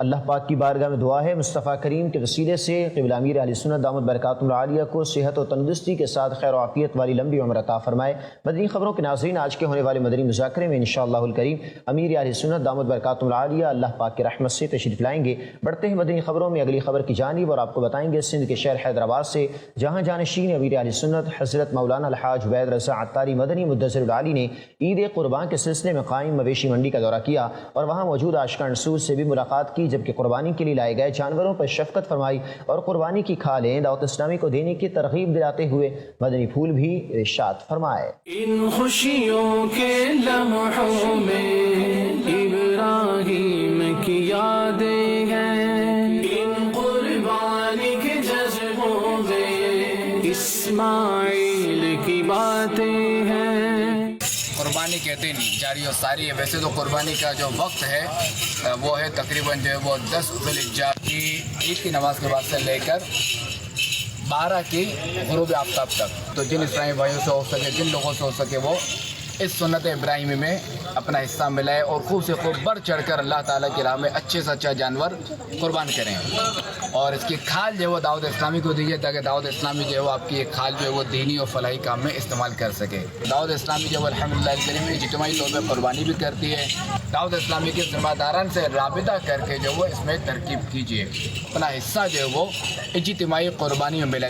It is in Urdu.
اللہ پاک کی بارگاہ میں دعا ہے مصطفیٰ کریم کے وسیلے سے قبلہ امیر اہل سنت دامت برکاتہم العالیہ کو صحت و تندرستی کے ساتھ خیر و عافیت والی لمبی عمر عطا فرمائے۔ مدنی خبروں کے ناظرین، آج کے ہونے والے مدنی مذاکرے میں انشاءاللہ الکریم امیر اہل سنت دامت برکاتہم العالیہ اللہ پاک کی رحمت سے تشریف لائیں گے۔ بڑھتے ہیں مدنی خبروں میں اگلی خبر کی جانب، اور آپ کو بتائیں گے سندھ کے شہر حیدرآباد سے جہاں جانشین امیر اہل سنت حضرت مولانا الحاج عبید رضا عطاری مدنی مدثر العالی نے عید قربان کے سلسلے میں قائم مویشی منڈی کا دورہ کیا اور وہاں موجود عاشقان رسول سے بھی ملاقات کی، جبکہ قربانی کے لیے لائے گئے جانوروں پر شفقت فرمائی اور قربانی کی کھالیں دعوت اسلامی کو دینے کی ترغیب دلاتے ہوئے مدنی پھول بھی ارشاد فرمائے۔ ان خوشیوں کے لمحوں میں ابراہیم کی یادیں ہیں، ان قربانی کے جذبوں میں اسماعیل کی باتیں ہیں۔ قربانی کے دن جاری و ساری ہے۔ ویسے تو قربانی کا جو وقت ہے وہ ہے تقریباً جو ہے وہ 10 ذوالحجہ کی عید کی نماز کے بعد سے لے کر 12 کی غروب آفتاب تک۔ تو جن اسلامی بھائیوں سے ہو سکے، جن لوگوں سے ہو سکے، وہ اس سنت ابراہیمی میں اپنا حصہ ملائے اور خوب سے خوب بڑھ چڑھ کر اللہ تعالیٰ کی راہ میں اچھے سے اچھا جانور قربان کریں، اور اس کی کھال جو ہے وہ دعوت اسلامی کو دیجیے تاکہ دعوت اسلامی جو ہے وہ آپ کی یہ کھال جو ہے وہ دینی اور فلاحی کام میں استعمال کر سکے۔ دعوت اسلامی جو ہے الحمدللہ الکریم اجتماعی طور پہ قربانی بھی کرتی ہے۔ دعوت اسلامی کے ذمہ داران سے رابطہ کر کے جو وہ اس میں ترکیب کیجیے، اپنا حصہ جو ہے وہ اجتماعی قربانی میں ملے۔